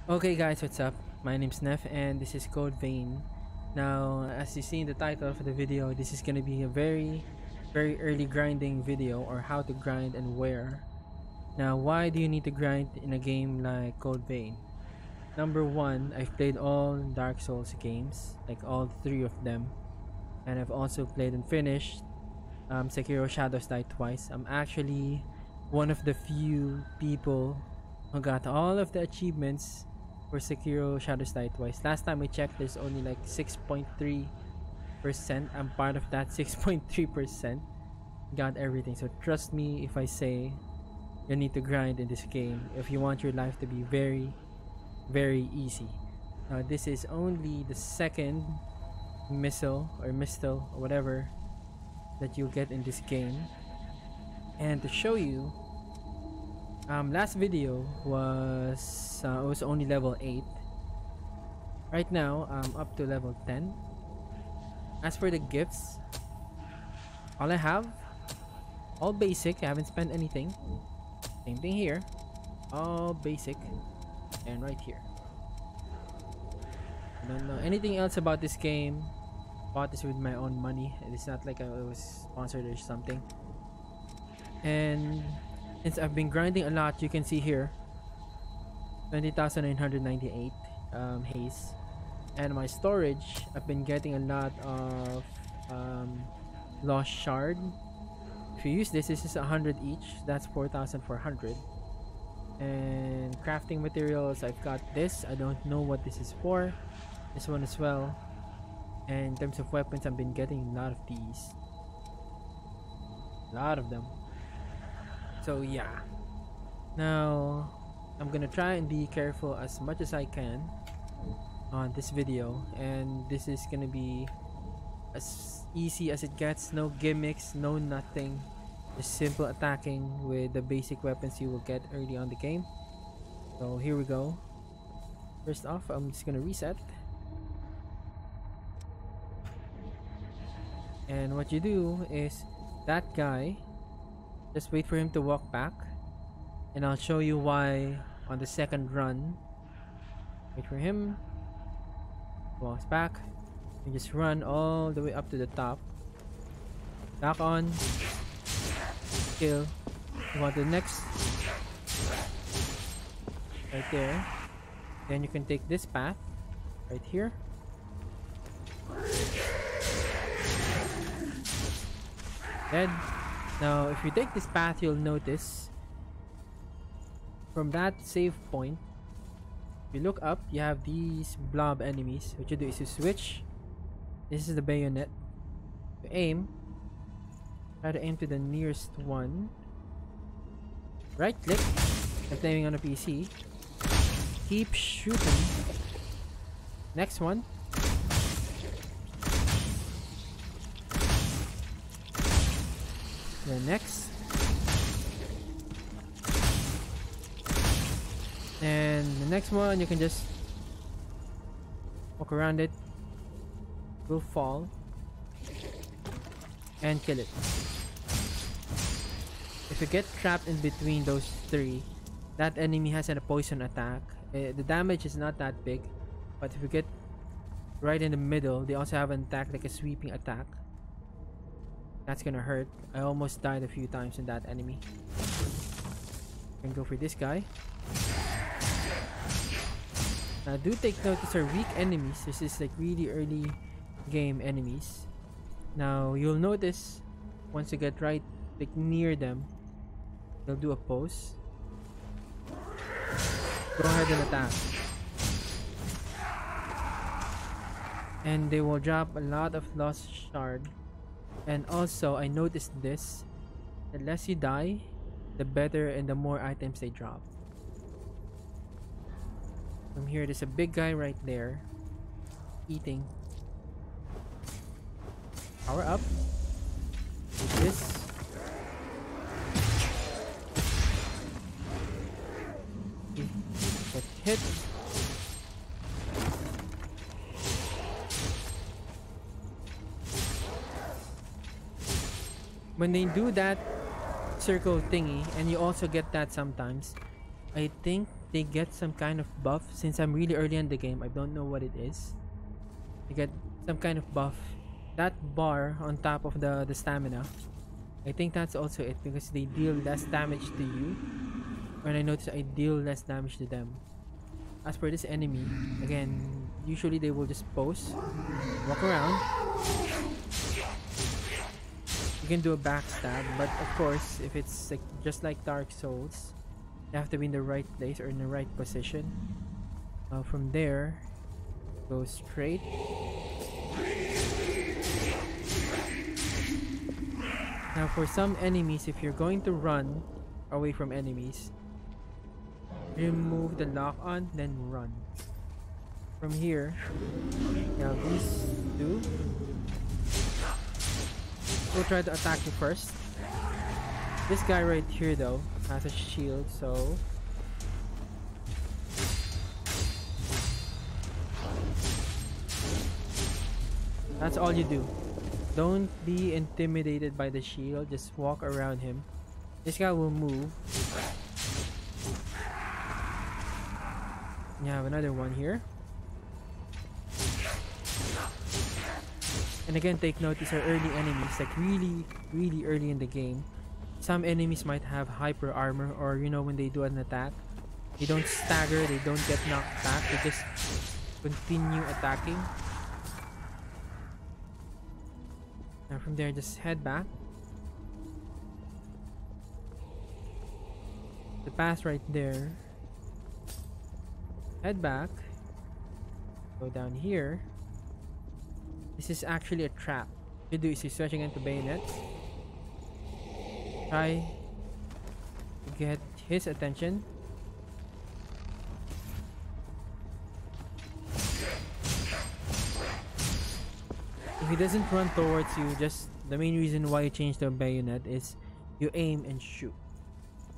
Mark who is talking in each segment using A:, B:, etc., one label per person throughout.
A: Okay guys, what's up? My name's Neff and this is Code Vein. Now, as you see in the title of the video, this is gonna be a very early grinding video, or how to grind and where. Now, why do you need to grind in a game like Code Vein? Number one, I've played all Dark Souls games, like all three of them. And I've also played and finished Sekiro Shadows Die Twice. I'm actually one of the few people who got all of the achievements for Sekiro Shadows Die Twice. Last time I checked, there's only like 6.3%. I'm part of that 6.3%. Got everything. So trust me if I say you need to grind in this game if you want your life to be very easy. Now this is only the second Mistle or whatever that you'll get in this game. And to show you, last video was only level 8. Right now I'm up to level 10. As for the gifts, all I have, all basic. I haven't spent anything. Same thing here, all basic. And right here, I don't know anything else about this game. Bought this with my own money. It's not like I was sponsored or something. And since I've been grinding a lot, you can see here 20,998 Haze. And my storage, I've been getting a lot of lost shard. If you use this is 100 each, that's 4,400. And crafting materials, I've got this. I don't know what this is for. This one as well. And in terms of weapons, I've been getting a lot of these. A lot of them. So yeah. Now, I'm gonna try and be careful as much as I can on this video. And this is gonna be as easy as it gets. No gimmicks, no nothing. Just simple attacking with the basic weapons you will get early on the game. So here we go. First off, I'm just gonna reset. And what you do is, that guy, just wait for him to walk back, and I'll show you why on the second run. Wait for him, walks back, and just run all the way up to the top. Back on, kill. You want the next, right there. Then you can take this path right here. Dead. Now if you take this path, you'll notice from that save point, if you look up, you have these blob enemies. What you do is you switch. This is the bayonet. You aim, try to aim to the nearest one. Right click, I'm playing on a PC. Keep shooting. Next one. The next. And the next one, you can just walk around it, will fall, and kill it. If you get trapped in between those three, that enemy has a poison attack. The damage is not that big, but if you get right in the middle, they also have an attack like a sweeping attack. That's gonna hurt. I almost died a few times in that enemy. Can go for this guy. Now do take note, these are weak enemies. This is like really early game enemies. Now you'll notice once you get right like near them, they'll do a pose. Go ahead and attack. And they will drop a lot of lost shard. And also, I noticed this. The less you die, the better and the more items they drop. From here, there's a big guy right there. Eating. Power up. With this. Get hit. When they do that circle thingy, and you also get that sometimes, I think they get some kind of buff. Since I'm really early in the game, I don't know what it is. They get some kind of buff. That bar on top of the stamina, I think that's also it, because they deal less damage to you. When I notice I deal less damage to them. As for this enemy, again, usually they will just pose, walk around. You can do a backstab, but of course, if it's like just like Dark Souls, you have to be in the right place or in the right position. From there, go straight. Now for some enemies, if you're going to run away from enemies, remove the lock on, then run. From here, now these two will try to attack you first. This guy right here though has a shield, so that's all you do. Don't be intimidated by the shield, just walk around him. This guy will move. You have another one here. And again, take note, these are early enemies, like really early in the game. Some enemies might have hyper armor, or you know, when they do an attack, they don't stagger, they don't get knocked back, they just continue attacking. Now from there, just head back. The path right there. Head back. Go down here. This is actually a trap. What you do is you're switching into bayonets. Try to get his attention. If he doesn't run towards you, just the main reason why you change the bayonet is you aim and shoot.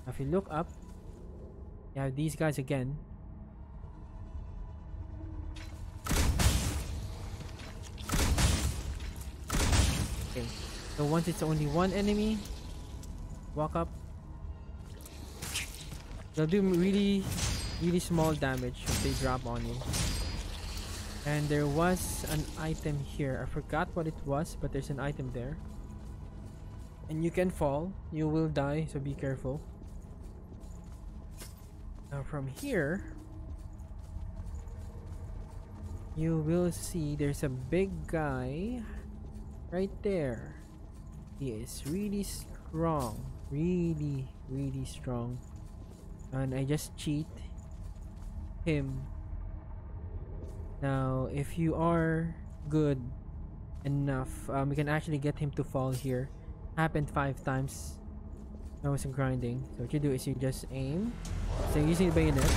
A: Now if you look up, you have these guys again. Okay, so once it's only one enemy, walk up. They'll do really small damage if they drop on you. And there was an item here. I forgot what it was, but there's an item there. And you can fall. You will die, so be careful. Now from here, you will see there's a big guy right there. He is really strong. Really strong. And I just cheat him. Now, if you are good enough, we can actually get him to fall here. Happened 5 times. That was grinding. So what you do is you just aim. So using the bayonet,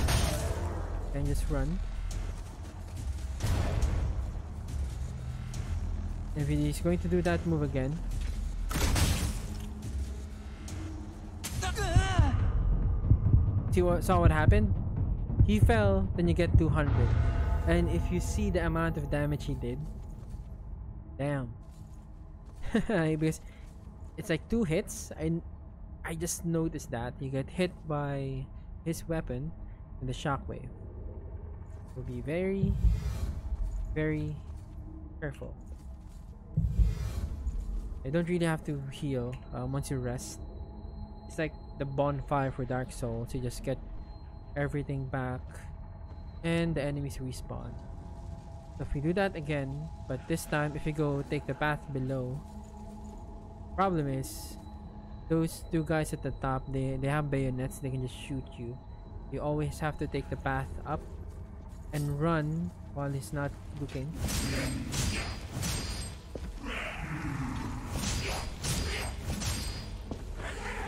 A: and just run. If he's going to do that move again, saw what happened? He fell, then you get 200. And if you see the amount of damage he did, damn. Because it's like 2 hits. I just noticed that you get hit by his weapon and the shockwave. So be very careful. You don't really have to heal once you rest. It's like the bonfire for Dark Souls. You just get everything back and the enemies respawn. So if we do that again, but this time if you go take the path below, problem is those 2 guys at the top, they have bayonets. They can just shoot you. You always have to take the path up and run while he's not looking.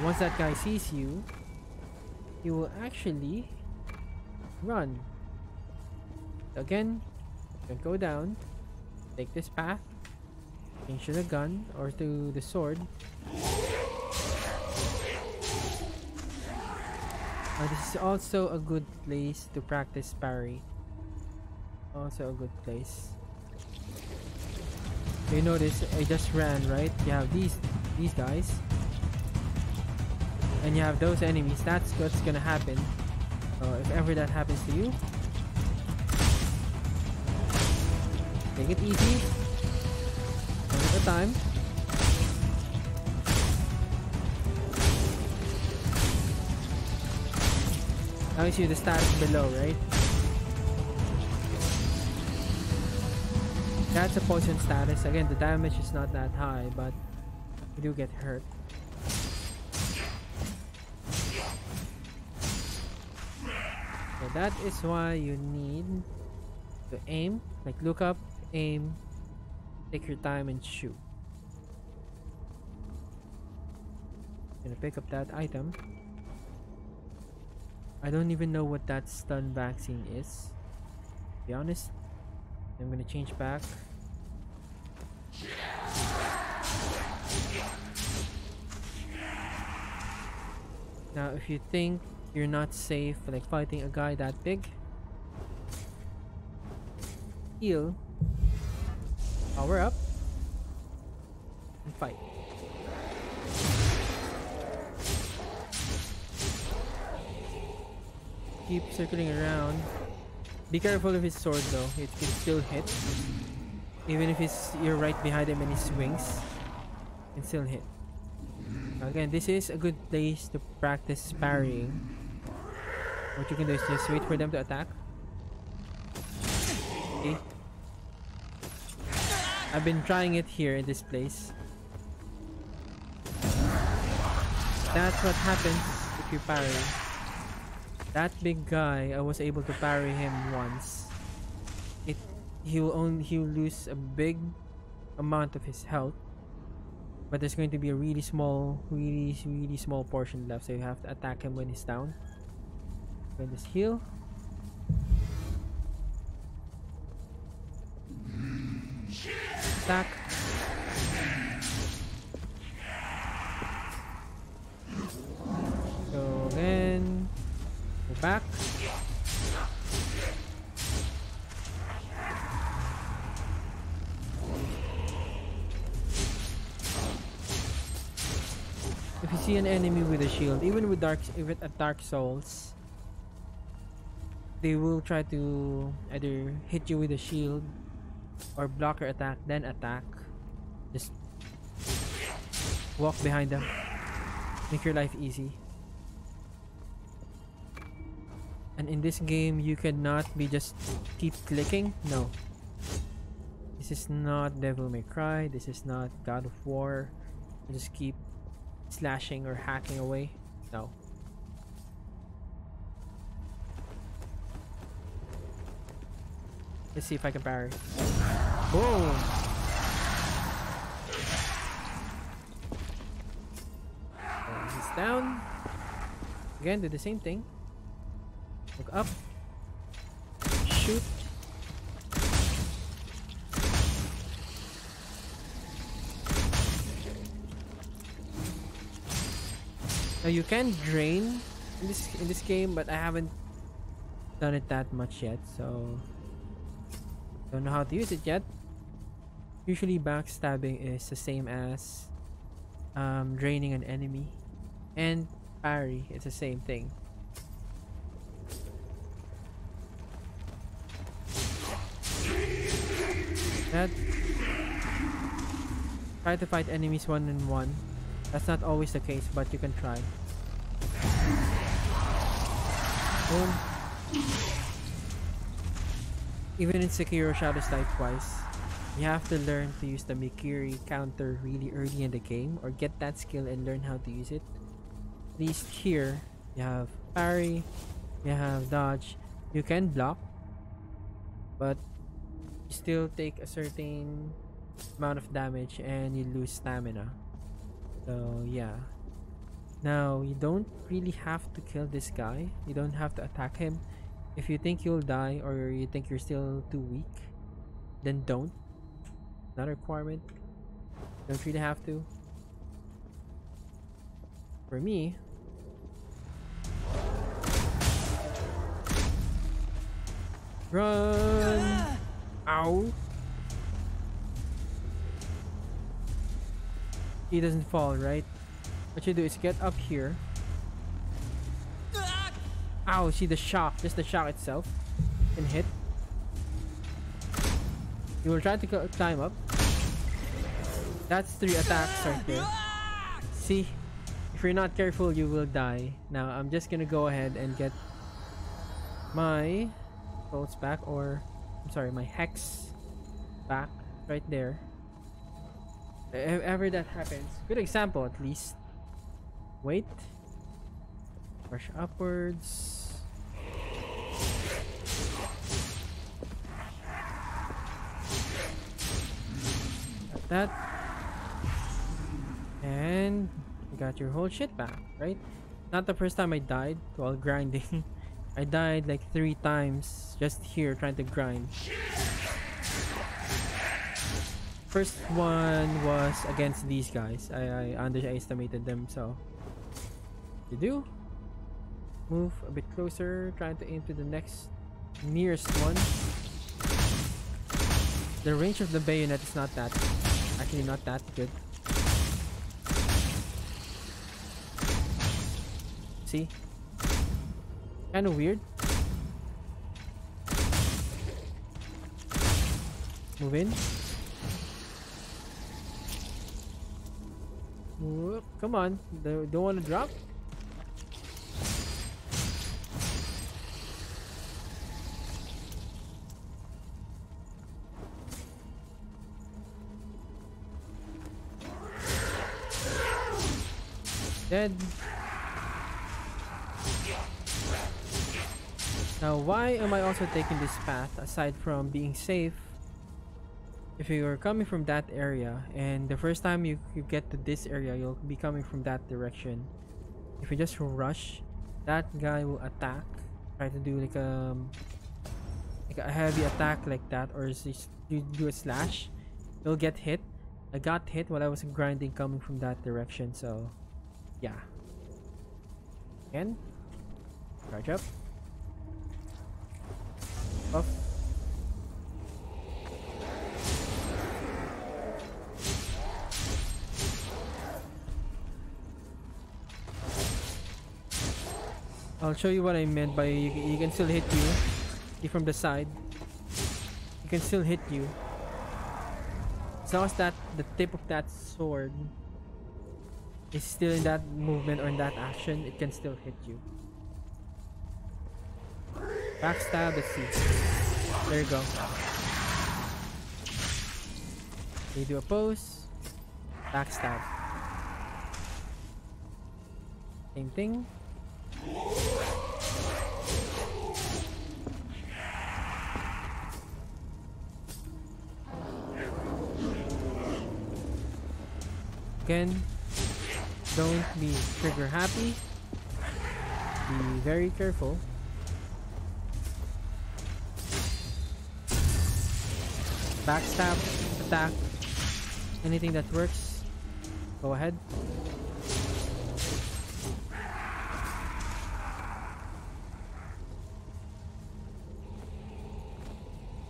A: Once that guy sees you, he will actually run. Again, you can go down, take this path, change to the gun or to the sword. This is also a good place to practice parry. Also a good place. So you notice I just ran, right? You have these guys, and you have those enemies. That's what's gonna happen So if ever that happens to you, take it easy, one at a time. Now you see the status below, right? That's a poison status. Again, the damage is not that high, but you do get hurt. So that is why you need to aim, like look up, aim, take your time and shoot. Gonna pick up that item. I don't even know what that stun vaccine is, to be honest. I'm gonna change back. Now if you think you're not safe like fighting a guy that big, heal, power up, and fight. Keep circling around. Be careful of his sword though, it can still hit. Even if you're right behind him and he swings, it can still hit. Again, this is a good place to practice parrying. What you can do is just wait for them to attack. Okay. I've been trying it here in this place. That's what happens if you parry. That big guy, I was able to parry him once. He'll lose a big amount of his health, but there's going to be a really small portion left, so you have to attack him when he's down. Then just heal. Attack. So then go back. If you see an enemy with a shield, even at Dark Souls, they will try to either hit you with a shield or block your attack, then attack. Just walk behind them. Make your life easy. And in this game, you cannot be just keep clicking. No. This is not Devil May Cry. This is not God of War. You just keep slashing or hacking away. No. Let's see if I can parry. Boom! He's down. Again, do the same thing. Look up. Shoot. Now you can drain in this game, but I haven't done it that much yet, so don't know how to use it yet. Usually backstabbing is the same as draining an enemy, and parry, it's the same thing. Try to fight enemies one-on-one. That's not always the case, but you can try. Boom. Even in Sekiro Shadows Die Twice, you have to learn to use the Mikiri counter really early in the game, or get that skill and learn how to use it. At least here, you have parry, you have dodge, you can block, but you still take a certain amount of damage and you lose stamina. So yeah. Now you don't really have to kill this guy. You don't have to attack him. If you think you'll die or you think you're still too weak, then don't. Not a requirement. Don't really have to. For me, run! Ow! He doesn't fall, right? What you do is get up here, Ow, see the shock. Just the shock itself can hit. You will try to climb up. That's 3 attacks right there. See? If you're not careful, you will die. Now, I'm just gonna go ahead and get my bolts back, or I'm sorry, my hex back right there. If ever that happens, good example at least. Wait. Brush upwards. Got that. And you got your whole shit back, right? Not the first time I died while grinding. I died like 3 times just here trying to grind. First one was against these guys. I underestimated them, so you do move a bit closer, trying to aim to the next nearest one. The range of the bayonet is not that, actually not that good. See? Kind of weird. Move in. Whoop, come on. Don't want to drop? Dead. Now, why am I also taking this path aside from being safe? If you are coming from that area and the first time you get to this area, you'll be coming from that direction. If you just rush, that guy will attack, try to do like a heavy attack like that, or you do a slash, you'll get hit. I got hit while I was grinding coming from that direction, so yeah. Again, charge up. Buff. I'll show you what I meant by you can still hit you. See from the side. You can still hit you. As long as that the tip of that sword is still in that movement or in that action, it can still hit you. Backstab, let's see. There you go. You do a pose. Backstab. Same thing. Again, don't be trigger happy. Be very careful. Backstab, attack, anything that works, go ahead.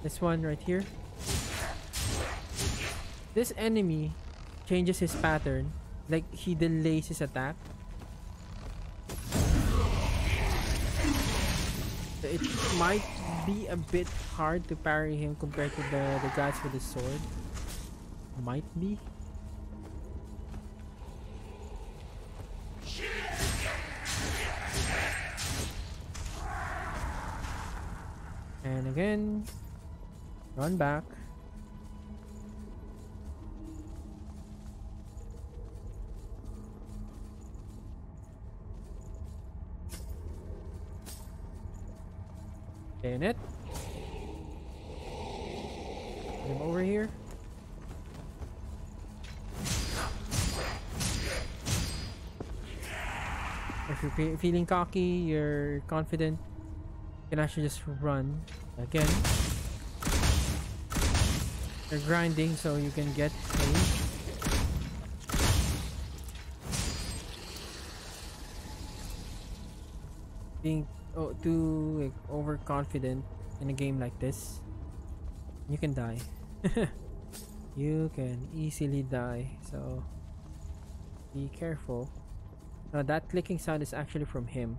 A: This one right here. This enemy changes his pattern, like he delays his attack. It might be a bit hard to parry him compared to the guys with the sword. Might be. And again, run back. Bayonet. Get him over here. If you're feeling cocky, you're confident, you can actually just run again. You're grinding so you can get Haze. Being too like overconfident in a game like this, you can die. You can easily die, so be careful. That clicking sound is actually from him.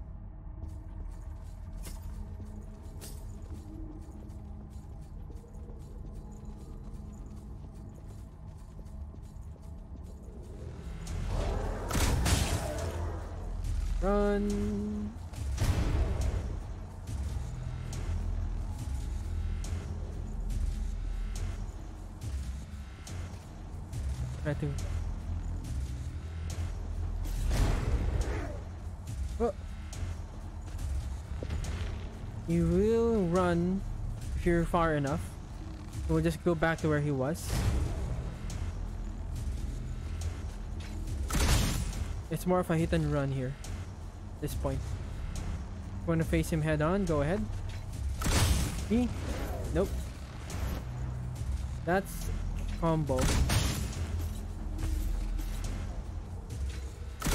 A: Run. Try to. Oh. You will run if you're far enough. We'll just go back to where he was. It's more of a hit and run here. At this point. Want to face him head on? Go ahead. Me? Nope. That's combo.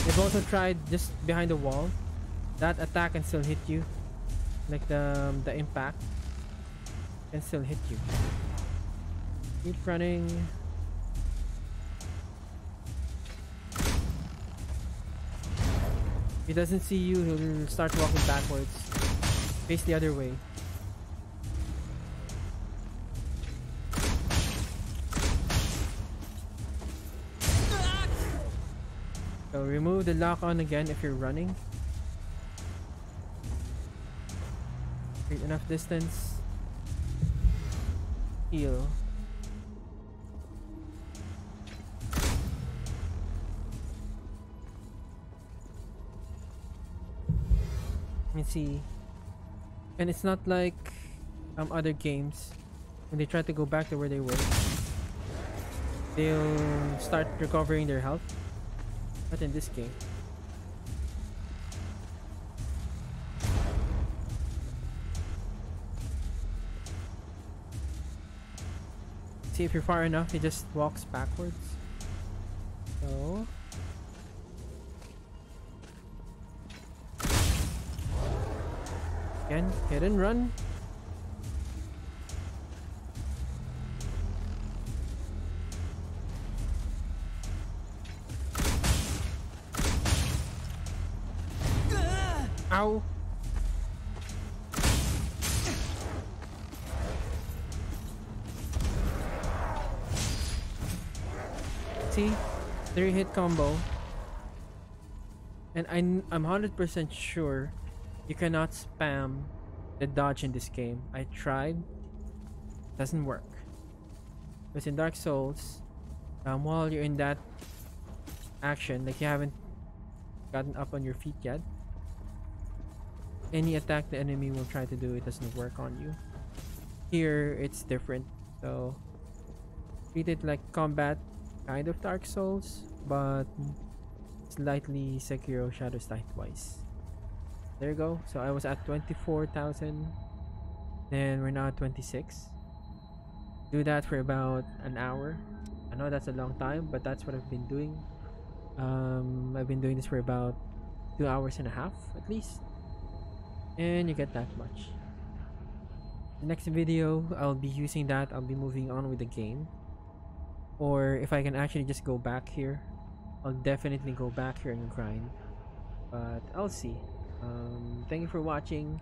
A: They've also tried just behind the wall. That attack can still hit you. Like the impact can still hit you. Keep running. If he doesn't see you, he'll start walking backwards. Face the other way. So remove the lock on again if you're running. Create enough distance. Heal. Let me see. And it's not like other games when they try to go back to where they were. They'll start recovering their health. Not in this game. See, if you're far enough, he just walks backwards. So again, hit and run. Ow. See? 3-hit combo. And I'm 100% sure you cannot spam the dodge in this game. I tried. Doesn't work. Because in Dark Souls, while you're in that action, like you haven't gotten up on your feet yet, any attack the enemy will try to do, it doesn't work on you. Here, it's different. So, treat it like combat, kind of Dark Souls, but slightly Sekiro Shadows Die Twice. There you go. So I was at 24,000. Then we're now at 26. Do that for about an hour. I know that's a long time, but that's what I've been doing. I've been doing this for about 2 hours and a half at least. And you get that much. The next video, I'll be using that. I'll be moving on with the game. Or if I can actually just go back here, I'll definitely go back here and grind. But I'll see. Thank you for watching.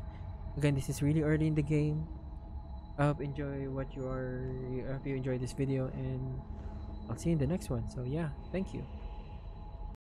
A: Again, this is really early in the game. I hope you enjoy this video, and I'll see you in the next one. So yeah, thank you.